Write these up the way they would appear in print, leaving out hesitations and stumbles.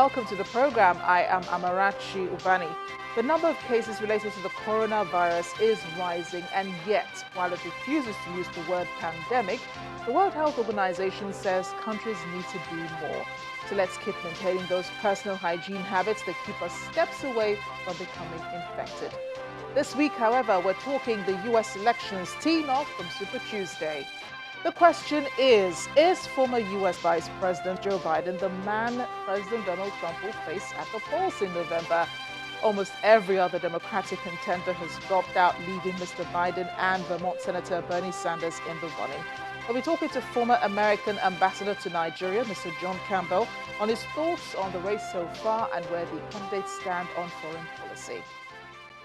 welcome to the program. I am Amarachi Ubani. The number of cases related to the coronavirus is rising, and yet, while it refuses to use the word pandemic, the World Health Organization says countries need to do more. So let's keep maintaining those personal hygiene habits that keep us steps away from becoming infected. This week, however, we're talking the U.S. elections teeing off from Super Tuesday. The question is former U.S. Vice President Joe Biden the man President Donald Trump will face at the polls in November? Almost every other Democratic contender has dropped out, leaving Mr. Biden and Vermont Senator Bernie Sanders in the running. We'll be talking to former American ambassador to Nigeria, Mr. John Campbell, on his thoughts on the race so far and where the candidates stand on foreign policy.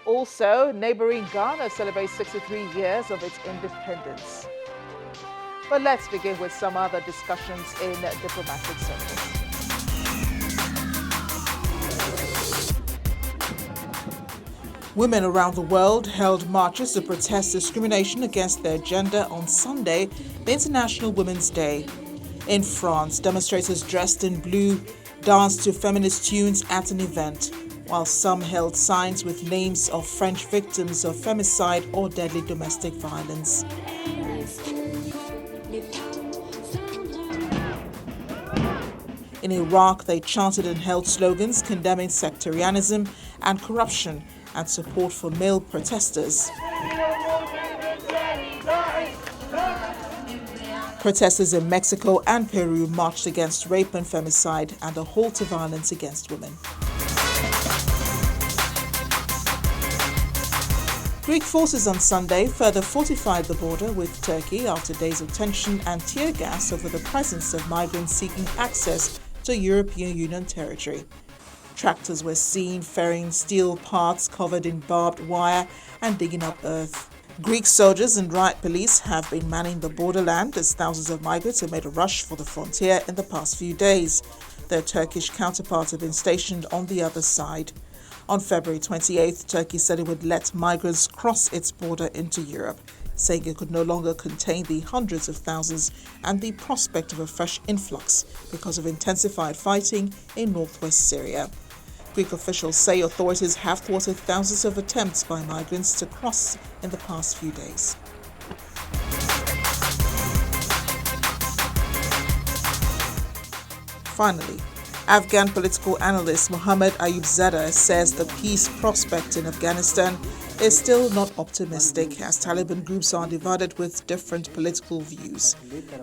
Also, neighboring Ghana celebrates 63 years of its independence. But let's begin with some other discussions in diplomatic circles. Women around the world held marches to protest discrimination against their gender on Sunday, the International Women's Day. In France, demonstrators dressed in blue danced to feminist tunes at an event, while some held signs with names of French victims of femicide or deadly domestic violence. In Iraq, they chanted and held slogans condemning sectarianism and corruption and support for male protesters. Protesters in Mexico and Peru marched against rape and femicide and a halt to violence against women. Greek forces on Sunday further fortified the border with Turkey after days of tension and tear gas over the presence of migrants seeking access to European Union territory. Tractors were seen ferrying steel parts covered in barbed wire and digging up earth. Greek soldiers and riot police have been manning the borderland as thousands of migrants have made a rush for the frontier in the past few days. Their Turkish counterparts have been stationed on the other side. On February 28th, Turkey said it would let migrants cross its border into Europe, saying it could no longer contain the hundreds of thousands and the prospect of a fresh influx because of intensified fighting in northwest Syria. Greek officials say authorities have thwarted thousands of attempts by migrants to cross in the past few days. Finally, Afghan political analyst Mohammed Ayubzadeh says the peace prospect in Afghanistan is still not optimistic as Taliban groups are divided with different political views.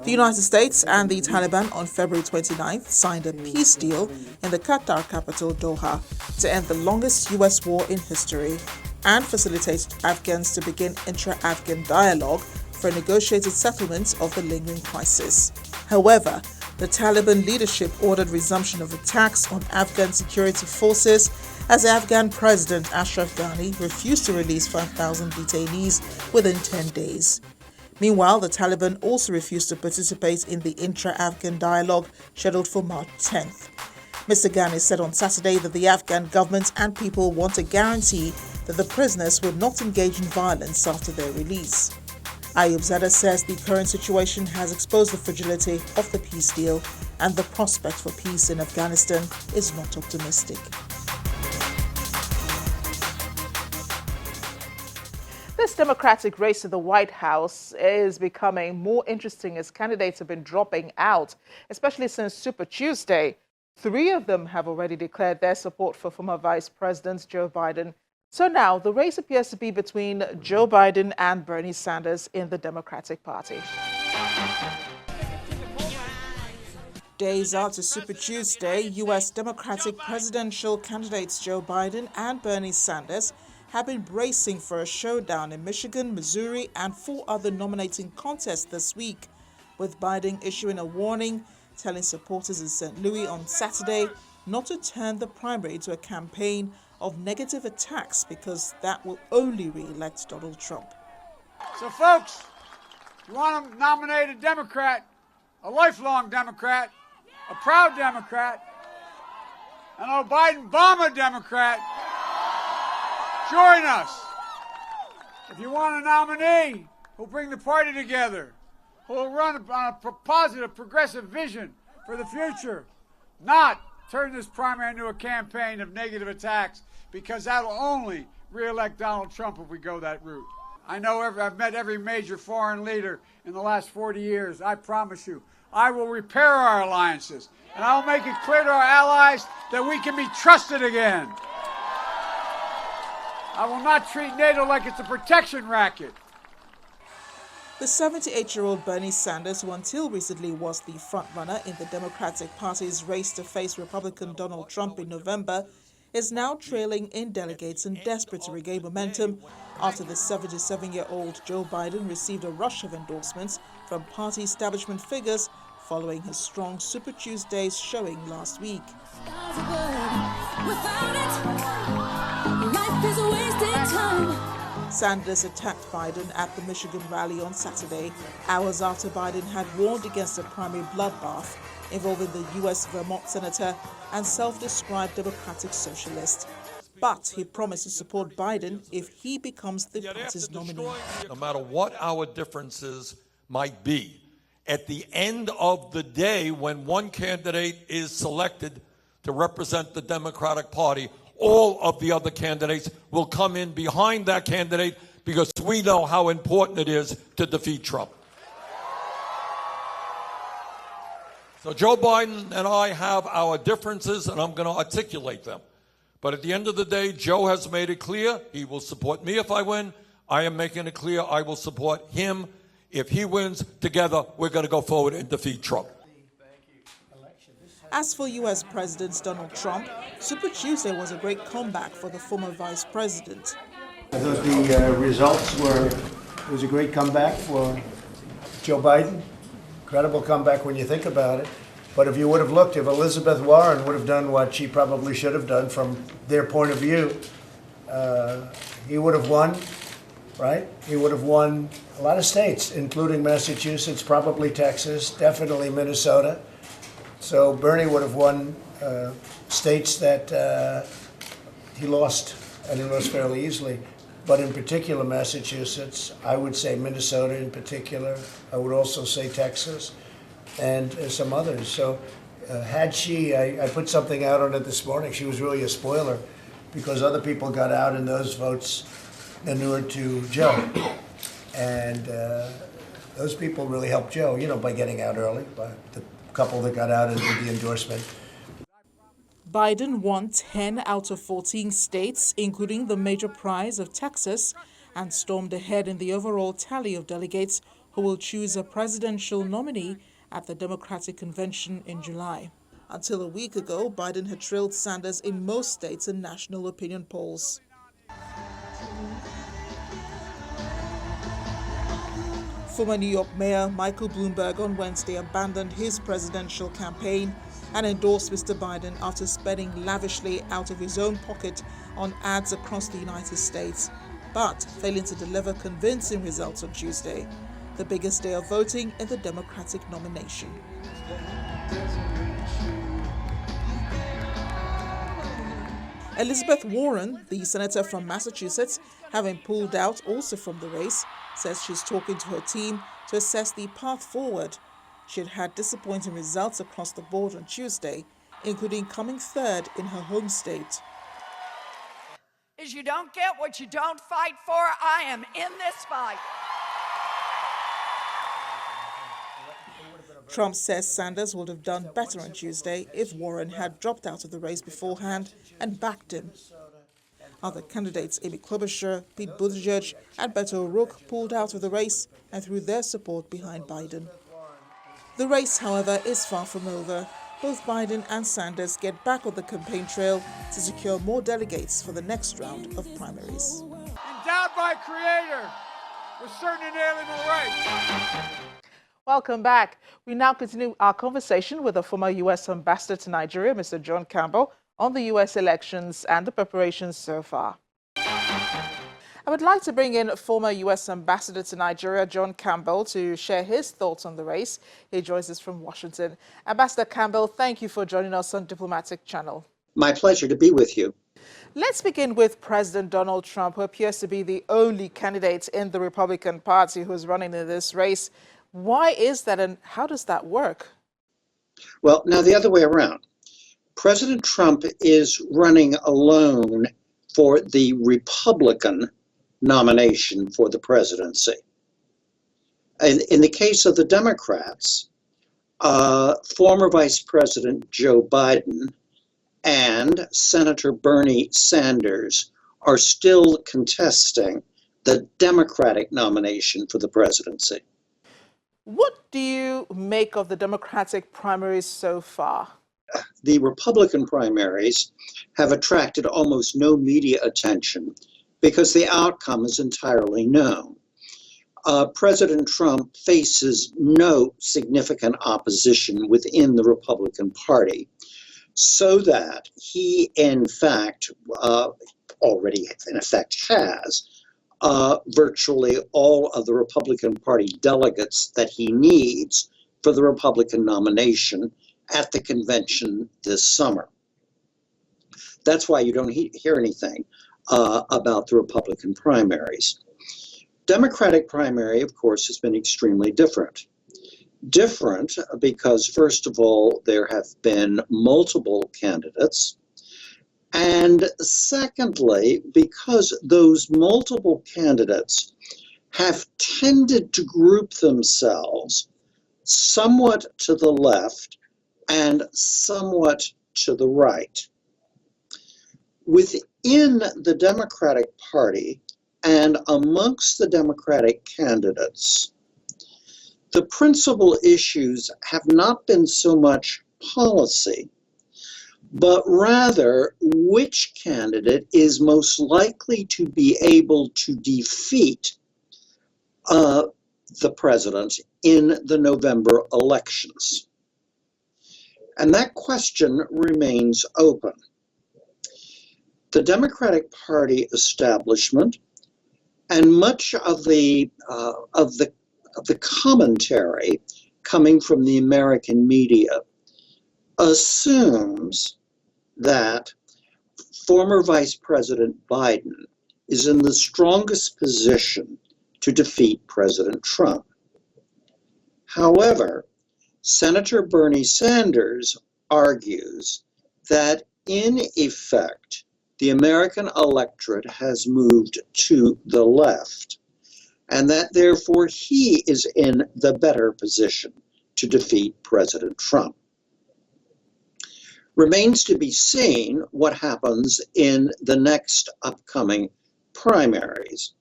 The United States and the Taliban on February 29th signed a peace deal in the Qatar capital Doha to end the longest U.S. war in history and facilitate Afghans to begin intra-Afghan dialogue for a negotiated settlement of the lingering crisis. However, the Taliban leadership ordered resumption of attacks on Afghan security forces as Afghan President Ashraf Ghani refused to release 5,000 detainees within 10 days. Meanwhile, the Taliban also refused to participate in the intra-Afghan dialogue scheduled for March 10th. Mr. Ghani said on Saturday that the Afghan government and people want a guarantee that the prisoners would not engage in violence after their release. Ayubzadeh says the current situation has exposed the fragility of the peace deal and the prospect for peace in Afghanistan is not optimistic. This Democratic race to the White House is becoming more interesting as candidates have been dropping out, especially since Super Tuesday. 3 of them have already declared their support for former Vice President Joe Biden. So now the race appears to be between Joe Biden and Bernie Sanders in the Democratic Party. Days after Super Tuesday, U.S. Democratic presidential candidates Joe Biden and Bernie Sanders have been bracing for a showdown in Michigan, Missouri, and 4 other nominating contests this week, with Biden issuing a warning, telling supporters in St. Louis on Saturday not to turn the primary into a campaign of negative attacks because that will only re-elect Donald Trump. So folks, you want to nominate a Democrat, a lifelong Democrat, a proud Democrat, an Biden-Obama Democrat, join us. If you want a nominee who'll bring the party together, who'll run on a positive, progressive vision for the future, not turn this primary into a campaign of negative attacks, because that'll only re-elect Donald Trump if we go that route. I know I've met every major foreign leader in the last 40 years. I promise you, I will repair our alliances, and I'll make it clear to our allies that we can be trusted again. I will not treat NATO like it's a protection racket. The 78-year-old Bernie Sanders, who until recently was the frontrunner in the Democratic Party's race to face Republican Donald Trump in November, is now trailing in delegates and desperate to regain momentum after the 77-year-old Joe Biden received a rush of endorsements from party establishment figures following his strong Super Tuesdays showing last week. Sanders attacked Biden at the Michigan rally on Saturday, hours after Biden had warned against a primary bloodbath involving the U.S. Vermont senator and self-described Democratic Socialist. But he promised to support Biden if he becomes the party's nominee. No matter what our differences might be, at the end of the day, when one candidate is selected to represent the Democratic Party, all of the other candidates will come in behind that candidate because we know how important it is to defeat Trump. So Joe Biden and I have our differences, and I'm going to articulate them. But at the end of the day, Joe has made it clear he will support me if I win. I am making it clear I will support him. If he wins, together, we're going to go forward and defeat Trump. As for U.S. President Donald Trump, Super Tuesday was a great comeback for the former vice president. I thought the results was a great comeback for Joe Biden. Incredible comeback when you think about it. But if you would have looked, if Elizabeth Warren would have done what she probably should have done from their point of view, he would have won, right? He would have won a lot of states, including Massachusetts, probably Texas, definitely Minnesota. So Bernie would have won states that he lost, and he lost fairly easily. But in particular, Massachusetts, I would say Minnesota in particular. I would also say Texas and some others. So had she, I put something out on it this morning, she was really a spoiler because other people got out and those votes inured to Joe. And those people really helped Joe, by getting out early, by the couple that got out and did the endorsement. Biden won 10 out of 14 states, including the major prize of Texas, and stormed ahead in the overall tally of delegates who will choose a presidential nominee at the Democratic Convention in July. Until a week ago, Biden had trailed Sanders in most states in national opinion polls. Former New York Mayor Michael Bloomberg on Wednesday abandoned his presidential campaign and endorsed Mr. Biden after spending lavishly out of his own pocket on ads across the United States, but failing to deliver convincing results on Tuesday, the biggest day of voting in the Democratic nomination. Elizabeth Warren, the senator from Massachusetts, having pulled out also from the race, says she's talking to her team to assess the path forward. She had had disappointing results across the board on Tuesday, including coming third in her home state. Is you don't get what you don't fight for. I am in this fight. Trump says Sanders would have done better on Tuesday if Warren had dropped out of the race beforehand and backed him. Other candidates, Amy Klobuchar, Pete Buttigieg, and Beto O'Rourke, pulled out of the race and threw their support behind Biden. The race, however, is far from over. Both Biden and Sanders get back on the campaign trail to secure more delegates for the next round of primaries. Endowed by Creator with certain inalienable rights. Welcome back. We now continue our conversation with the former U.S. Ambassador to Nigeria, Mr. John Campbell, on the U.S. elections and the preparations so far. I would like to bring in former U.S. Ambassador to Nigeria, John Campbell, to share his thoughts on the race. He joins us from Washington. Ambassador Campbell, thank you for joining us on Diplomatic Channel. My pleasure to be with you. Let's begin with President Donald Trump, who appears to be the only candidate in the Republican Party who is running in this race. Why is that, and how does that work? Well, now the other way around. President Trump is running alone for the Republican nomination for the presidency. And in the case of the Democrats, former Vice President Joe Biden and Senator Bernie Sanders are still contesting the Democratic nomination for the presidency. What do you make of the Democratic primaries so far? The Republican primaries have attracted almost no media attention because the outcome is entirely known. President Trump faces no significant opposition within the Republican Party, so that he, in fact, already in effect has virtually all of the Republican Party delegates that he needs for the Republican nomination at the convention this summer. That's why you don't hear anything about the Republican primaries. Democratic primary, of course, has been extremely different. Different because, first of all, there have been multiple candidates. And secondly, because those multiple candidates have tended to group themselves somewhat to the left and somewhat to the right. Within the Democratic Party and amongst the Democratic candidates, the principal issues have not been so much policy, but rather which candidate is most likely to be able to defeat the president in the November elections. And that question remains open. The Democratic Party establishment and much of the commentary coming from the American media assumes that former Vice President Biden is in the strongest position to defeat President Trump. However, Senator Bernie Sanders argues that, in effect, the American electorate has moved to the left, and that therefore he is in the better position to defeat President Trump. Remains to be seen what happens in the next upcoming primaries.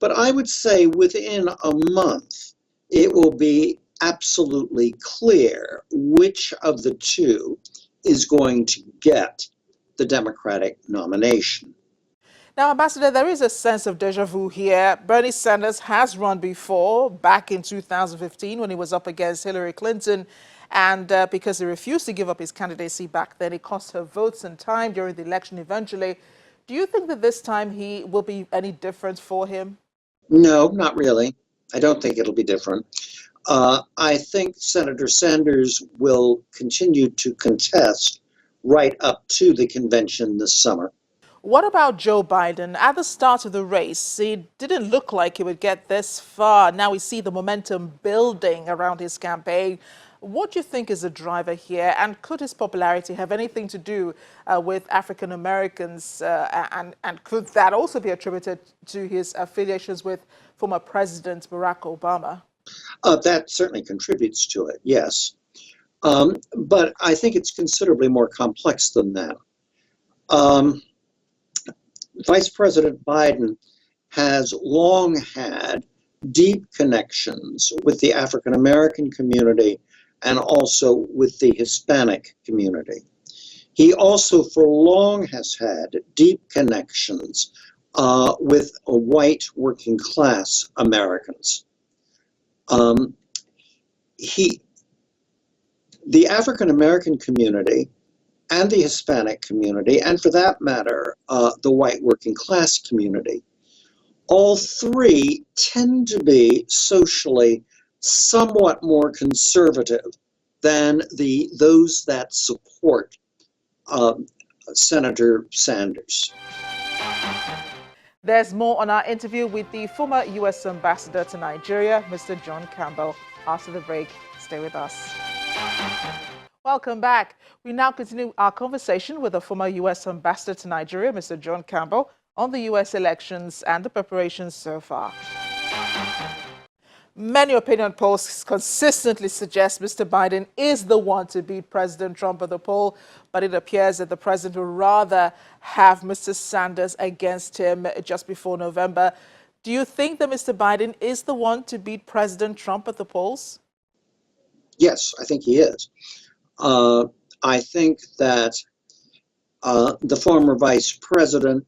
But I would say within a month, it will be absolutely clear which of the two is going to get the Democratic nomination. Now, Ambassador, there is a sense of deja vu here. Bernie Sanders has run before, back in 2015 when he was up against Hillary Clinton. And because he refused to give up his candidacy back then, it cost her votes and time during the election eventually. Do you think that this time he will be any different for him? No, not really. I don't think it'll be different. I think Senator Sanders will continue to contest right up to the convention this summer. What about Joe Biden? At the start of the race, it didn't look like he would get this far. Now we see the momentum building around his campaign. What do you think is the driver here? And could his popularity have anything to do with African Americans? And could that also be attributed to his affiliations with former President Barack Obama? That certainly contributes to it, yes. But I think it's considerably more complex than that. Vice President Biden has long had deep connections with the African American community and also with the Hispanic community. He also for long has had deep connections with white working class Americans. The African American community and the Hispanic community, and for that matter, the white working class community, all three tend to be socially somewhat more conservative than those that support Senator Sanders. There's more on our interview with the former U.S. Ambassador to Nigeria, Mr. John Campbell. After the break, stay with us. Welcome back. We now continue our conversation with the former U.S. Ambassador to Nigeria, Mr. John Campbell, on the U.S. elections and the preparations so far. Many opinion polls consistently suggest Mr. Biden is the one to beat President Trump at the poll, but it appears that the president would rather have Mr. Sanders against him just before November. Do you think that Mr. Biden is the one to beat President Trump at the polls? Yes, I think he is. I think that the former vice president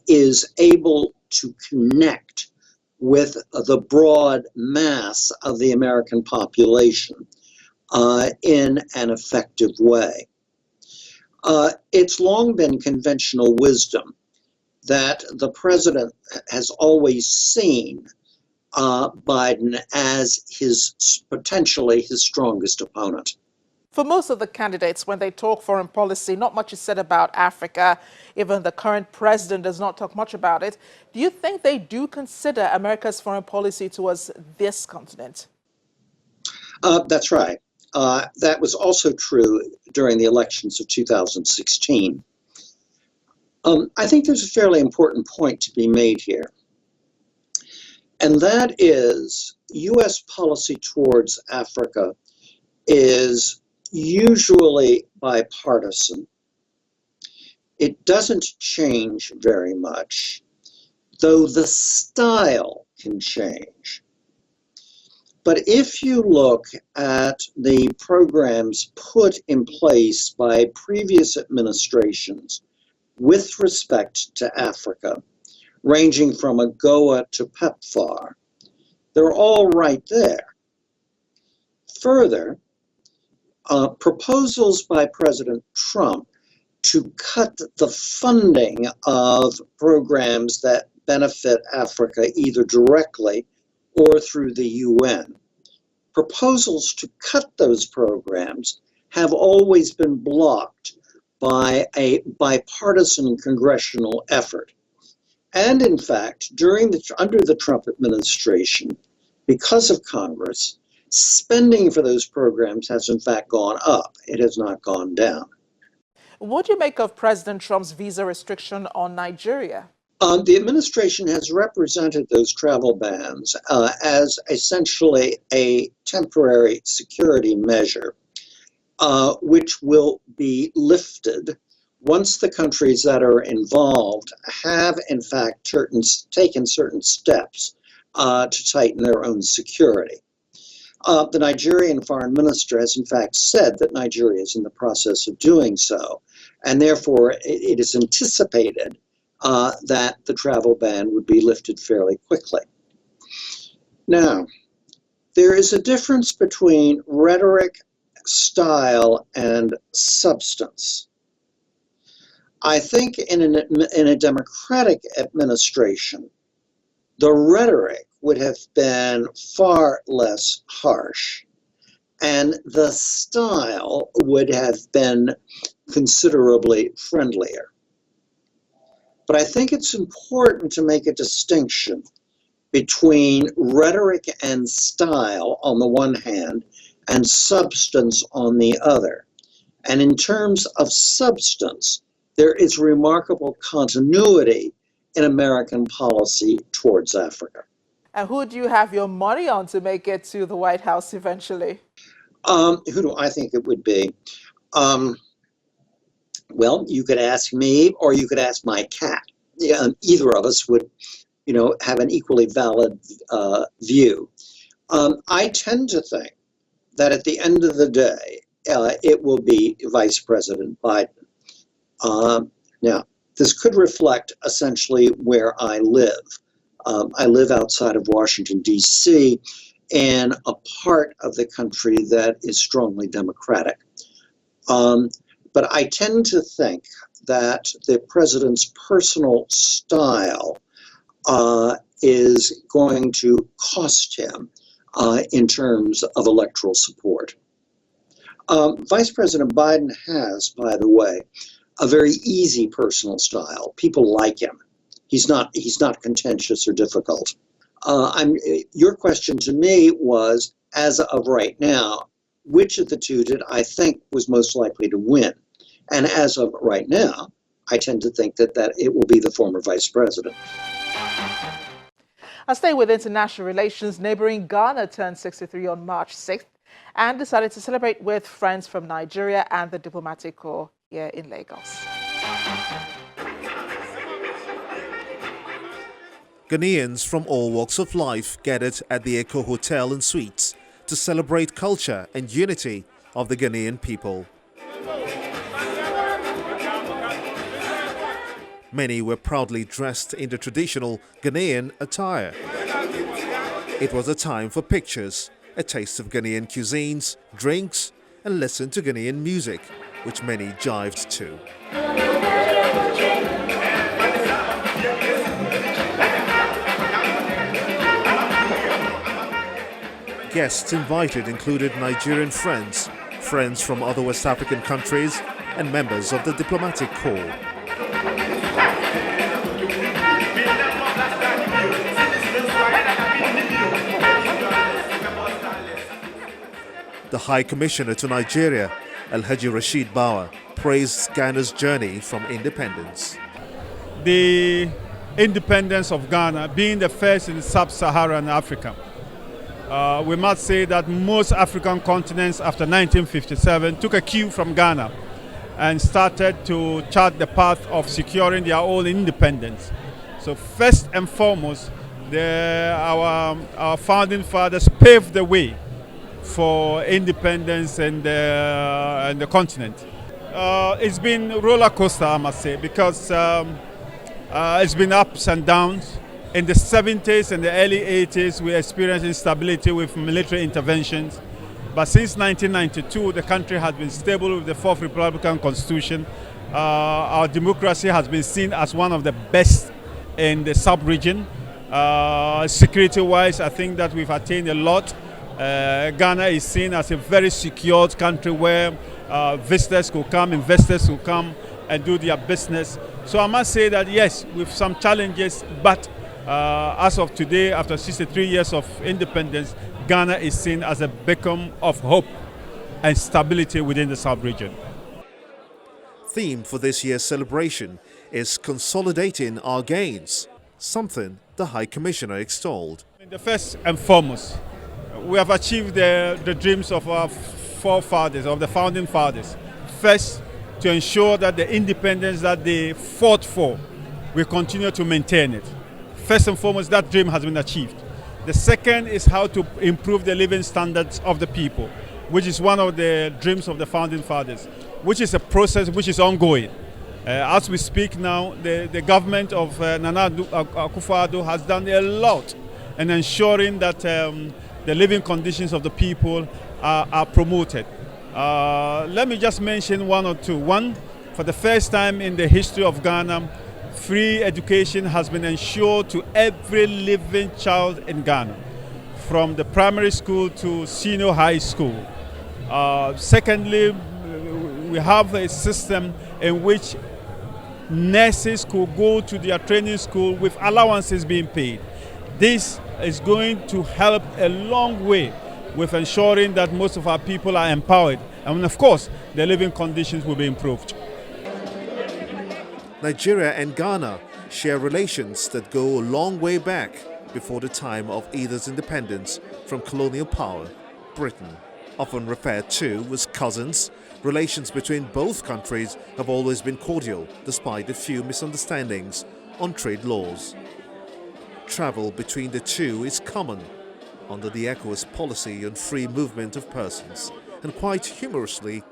is able to connect with the broad mass of the American population in an effective way. It's long been conventional wisdom that the president has always seen Biden as potentially his strongest opponent. For most of the candidates, when they talk foreign policy, not much is said about Africa. Even the current president does not talk much about it. Do you think they do consider America's foreign policy towards this continent? That's right. That was also true during the elections of 2016. I think there's a fairly important point to be made here. And that is, U.S. policy towards Africa is usually bipartisan. It doesn't change very much, though the style can change. But if you look at the programs put in place by previous administrations with respect to Africa, ranging from AGOA to PEPFAR, they're all right there. Further, proposals by President Trump to cut the funding of programs that benefit Africa either directly or through the UN. Proposals to cut those programs have always been blocked by a bipartisan congressional effort. And in fact, under the Trump administration, because of Congress, spending for those programs has in fact gone up. It has not gone down. What do you make of President Trump's visa restriction on Nigeria? The administration has represented those travel bans as essentially a temporary security measure, which will be lifted once the countries that are involved have, in fact, taken certain steps to tighten their own security. The Nigerian foreign minister has, in fact, said that Nigeria is in the process of doing so, and therefore it is anticipated that the travel ban would be lifted fairly quickly. Now, there is a difference between rhetoric, style, and substance. I think in a democratic administration, the rhetoric would have been far less harsh, and the style would have been considerably friendlier. But I think it's important to make a distinction between rhetoric and style on the one hand and substance on the other. And in terms of substance, there is remarkable continuity in American policy towards Africa. And who do you have your money on to make it to the White House eventually? Who do I think it would be? Well, you could ask me, or you could ask my cat. Either of us would, have an equally valid view. I tend to think that at the end of the day, it will be Vice President Biden. Now, this could reflect essentially where I live. I live outside of Washington, D.C., in a part of the country that is strongly Democratic. But I tend to think that the president's personal style is going to cost him in terms of electoral support. Vice President Biden has, by the way, a very easy personal style. People like him. He's not contentious or difficult. Your question to me was, as of right now, which of the two did I think was most likely to win. And as of right now, I tend to think that it will be the former vice president. I'll stay with international relations. Neighboring Ghana turned 63 on March 6th and decided to celebrate with friends from Nigeria and the diplomatic corps here in Lagos. Ghanaians from all walks of life gathered at the Echo Hotel and Suites to celebrate culture and unity of the Ghanaian people. Many were proudly dressed in the traditional Ghanaian attire. It was a time for pictures, a taste of Ghanaian cuisines, drinks, and listen to Ghanaian music, which many jived to. Guests invited included Nigerian friends, friends from other West African countries, and members of the diplomatic corps. The High Commissioner to Nigeria, Alhaji Rashid Bawa, praised Ghana's journey from independence. The independence of Ghana being the first in sub-Saharan Africa. We must say that most African continents after 1957 took a cue from Ghana and started to chart the path of securing their own independence. So first and foremost, our founding fathers paved the way for independence in the continent. It's been a roller coaster, I must say, because it's been ups and downs. In the 70s and the early 80s, we experienced instability with military interventions. But since 1992, the country has been stable with the Fourth Republican Constitution. Our democracy has been seen as one of the best in the sub-region. Security-wise, I think that we've attained a lot. Ghana is seen as a very secured country where visitors could come, investors could come and do their business. So I must say that yes, with some challenges, but as of today, after 63 years of independence, Ghana is seen as a beacon of hope and stability within the sub-region. Theme for this year's celebration is consolidating our gains, something the High Commissioner extolled. The first and foremost, we have achieved the dreams of our forefathers, of the founding fathers. First, to ensure that the independence that they fought for, we continue to maintain it. First and foremost, that dream has been achieved. The second is how to improve the living standards of the people, which is one of the dreams of the founding fathers, which is a process which is ongoing. As we speak now, the government of Nana Akufo-Addo has done a lot in ensuring that the living conditions of the people are promoted. Let me just mention one or two. One, for the first time in the history of Ghana, free education has been ensured to every living child in Ghana, from the primary school to senior high school. Secondly, we have a system in which nurses could go to their training school with allowances being paid. This is going to help a long way with ensuring that most of our people are empowered. And of course, their living conditions will be improved. Nigeria and Ghana share relations that go a long way back before the time of either's independence from colonial power, Britain. Often referred to as cousins, relations between both countries have always been cordial despite a few misunderstandings on trade laws. Travel between the two is common under the ECOWAS policy on free movement of persons, and quite humorously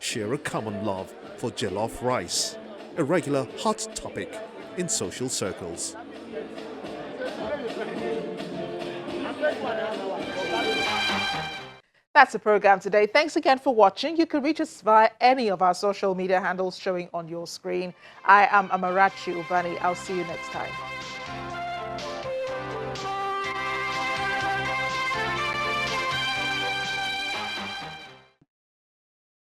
share a common love for jollof rice, a regular hot topic in social circles. That's the program today. Thanks again for watching. You can reach us via any of our social media handles showing on your screen. I am Amarachi Ubani. I'll see you next time.